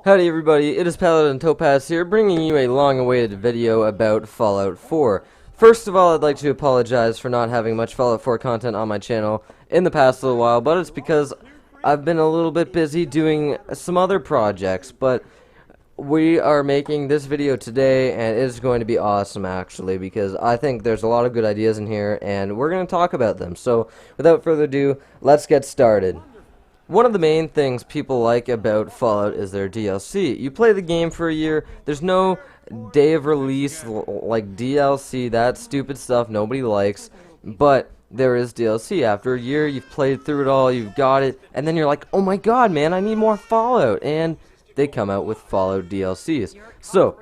Howdy everybody, it is Paladin Topaz here, bringing you a long-awaited video about Fallout 4. First of all, I'd like to apologize for not having much Fallout 4 content on my channel in the past little while, but it's because I've been a little bit busy doing some other projects, but we are making this video today, and it is going to be awesome actually, because I think there's a lot of good ideas in here, and we're going to talk about them. So, without further ado, let's get started. One of the main things people like about Fallout is their DLC. You play the game for a year, there's no day of release like DLC, that stupid stuff nobody likes, but there is DLC. After a year, you've played through it all, you've got it, and then you're like, oh my god, man, I need more Fallout, and they come out with Fallout DLCs. So,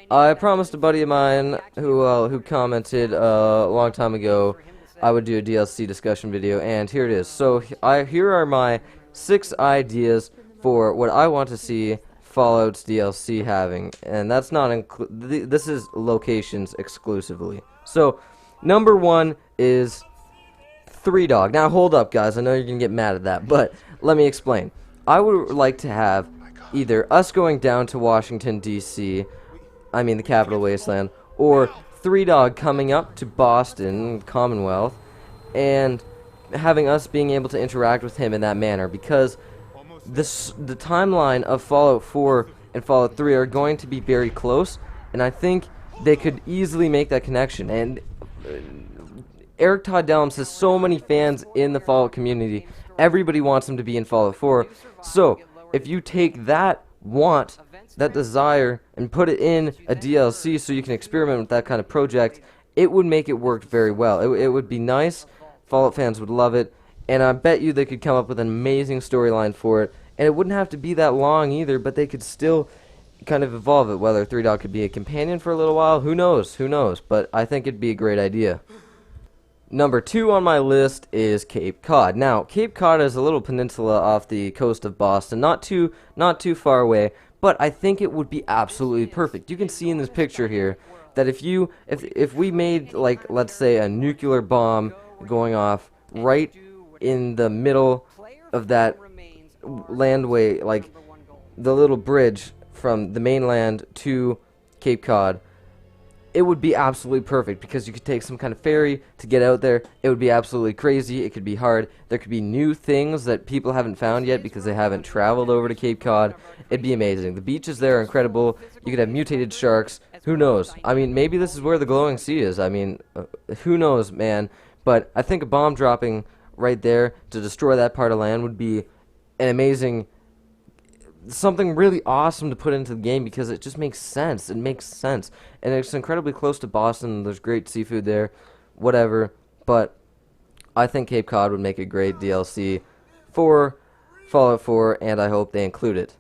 I promised a buddy of mine who commented a long time ago I would do a DLC discussion video, and here it is. So, here are my 6 ideas for what I want to see Fallout's DLC having, and that's not this is locations exclusively. So, number 1 is 3 Dog. Now, hold up, guys. I know you're gonna get mad at that, but let me explain. I would like to have either us going down to Washington, D.C., I mean the Capital Wasteland, or 3 Dog coming up to Boston, Commonwealth, and having us being able to interact with him in that manner, because the timeline of Fallout 4 and Fallout 3 are going to be very close, and I think they could easily make that connection. And Eric Todd Dellums has so many fans in the Fallout community. Everybody wants him to be in Fallout 4. So, if you take that want, that desire, and put it in a DLC so you can experiment with that kind of project, it would make it work very well. It would be nice. Fallout fans would love it, and I bet you they could come up with an amazing storyline for it, and it wouldn't have to be that long either, but they could still kind of evolve it. Whether 3 Dog could be a companion for a little while, who knows, but I think it'd be a great idea. Number 2 on my list is Cape Cod. Now, Cape Cod is a little peninsula off the coast of Boston, not too far away, but I think it would be absolutely perfect. You can see in this picture here that if we made, like, let's say a nuclear bomb going off right in the middle of that landway, like the little bridge from the mainland to Cape Cod, it would be absolutely perfect, because you could take some kind of ferry to get out there. It would be absolutely crazy. It could be hard. There could be new things that people haven't found yet because they haven't traveled over to Cape Cod. It'd be amazing. The beaches there are incredible. You could have mutated sharks. Who knows? I mean, maybe this is where the glowing sea is. I mean, who knows, man? But I think a bomb dropping right there to destroy that part of land would be an amazing, something really awesome to put into the game, because it just makes sense. It makes sense. And it's incredibly close to Boston. There's great seafood there, whatever. But I think Cape Cod would make a great DLC for Fallout 4, and I hope they include it.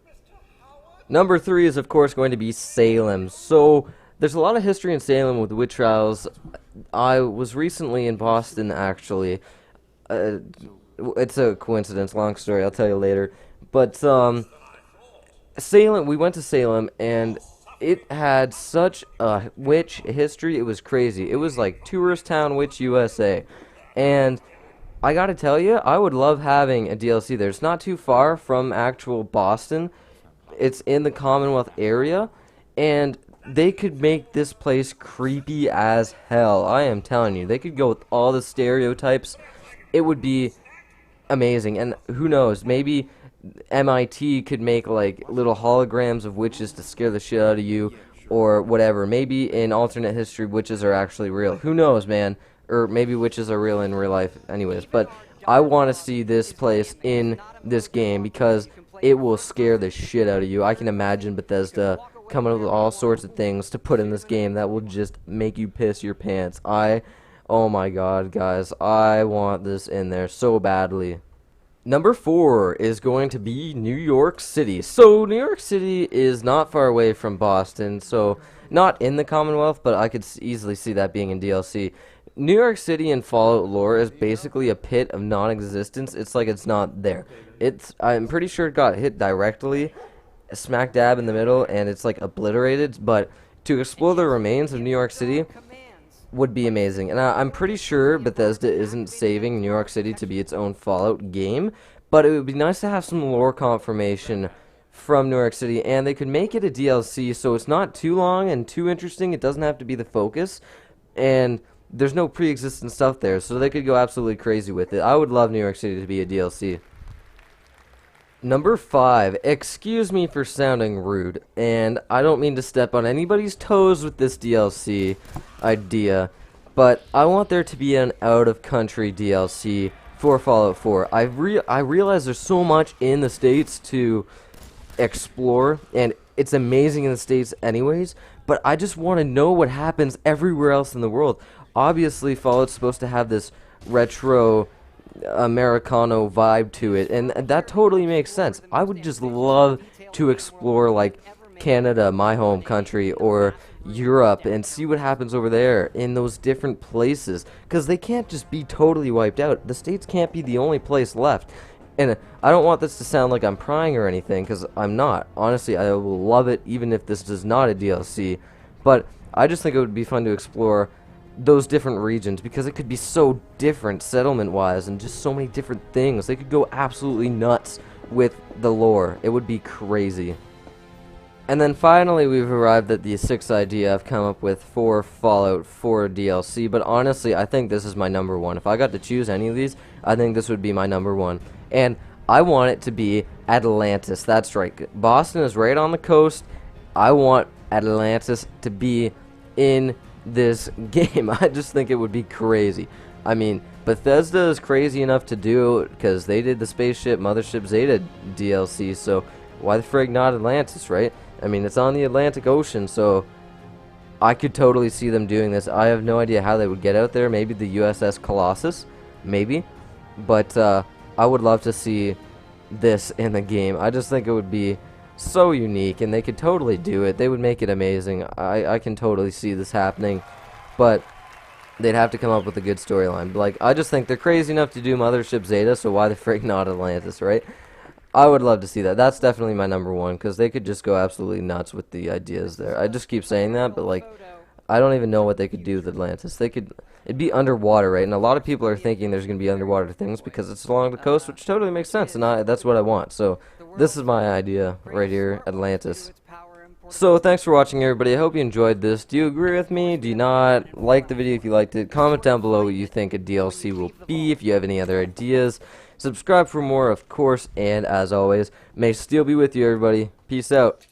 Number 3 is, of course, going to be Salem. So, there's a lot of history in Salem with witch trials. I was recently in Boston, actually. It's a coincidence, long story, I'll tell you later. But, Salem, we went to Salem, and it had such a witch history, it was crazy. It was like Tourist Town Witch USA. And I gotta tell you, I would love having a DLC there. It's not too far from actual Boston. It's in the Commonwealth area, and they could make this place creepy as hell. I am telling you, they could go with all the stereotypes. It would be amazing, and who knows, maybe MIT could make like little holograms of witches to scare the shit out of you, or whatever. Maybe in alternate history, witches are actually real. Who knows, man? Or maybe witches are real in real life anyways. But I want to see this place in this game, because it will scare the shit out of you. I can imagine Bethesda coming up with all sorts of things to put in this game that will just make you piss your pants. Oh my god, guys, I want this in there so badly. Number 4 is going to be New York City. So, New York City is not far away from Boston, so not in the Commonwealth, but I could easily see that being in DLC. New York City in Fallout lore is basically a pit of non-existence. It's like it's not there. I'm pretty sure it got hit directly, smack dab in the middle, and it's like obliterated, but to explore the remains of New York City would be amazing. And I'm pretty sure Bethesda isn't saving New York City to be its own Fallout game, but it would be nice to have some lore confirmation from New York City, and they could make it a DLC so it's not too long and too interesting. It doesn't have to be the focus, and there's no pre-existent stuff there, so they could go absolutely crazy with it. I would love New York City to be a DLC. Number 5, excuse me for sounding rude, and I don't mean to step on anybody's toes with this DLC idea, but I want there to be an out-of-country DLC for Fallout 4. I realize there's so much in the States to explore, and it's amazing in the States anyways, but I just want to know what happens everywhere else in the world. Obviously, Fallout's supposed to have this retro Americano vibe to it, and that totally makes sense. I would just love to explore, like, Canada, my home country, or Europe, and see what happens over there in those different places, because they can't just be totally wiped out. The States can't be the only place left. And I don't want this to sound like I'm prying or anything, because I'm not. Honestly, I will love it even if this is not a DLC, but I just think it would be fun to explore those different regions, because it could be so different settlement-wise and just so many different things. They could go absolutely nuts with the lore. It would be crazy. And then finally, we've arrived at the 6th idea I've come up with for Fallout 4 DLC, but honestly, I think this is my number 1. If I got to choose any of these, I think this would be my number 1. And I want it to be Atlantis. That's right. Boston is right on the coast. I want Atlantis to be in this game. I just think it would be crazy. I mean, Bethesda is crazy enough to do, because they did the Spaceship Mothership Zeta DLC, so why the frig not Atlantis, right? I mean, it's on the Atlantic Ocean, so I could totally see them doing this. I have no idea how they would get out there. Maybe the USS Colossus, maybe, but I would love to see this in the game. I just think it would be so unique, and they could totally do it. They would make it amazing. I can totally see this happening, but they'd have to come up with a good storyline. Like, I just think they're crazy enough to do Mothership Zeta, so why the frick not Atlantis, right? I would love to see that. That's definitely my number 1, because they could just go absolutely nuts with the ideas there. I just keep saying that, but, like, I don't even know what they could do with Atlantis. It'd be underwater, right? And a lot of people are thinking there's going to be underwater things because it's along the coast, which totally makes sense, and that's what I want. So this is my idea right here, Atlantis. So thanks for watching, everybody. I hope you enjoyed this. Do you agree with me? Do you not? Like the video if you liked it. Comment down below what you think a DLC will be, if you have any other ideas. Subscribe for more, of course, and as always, may steel be with you, everybody. Peace out.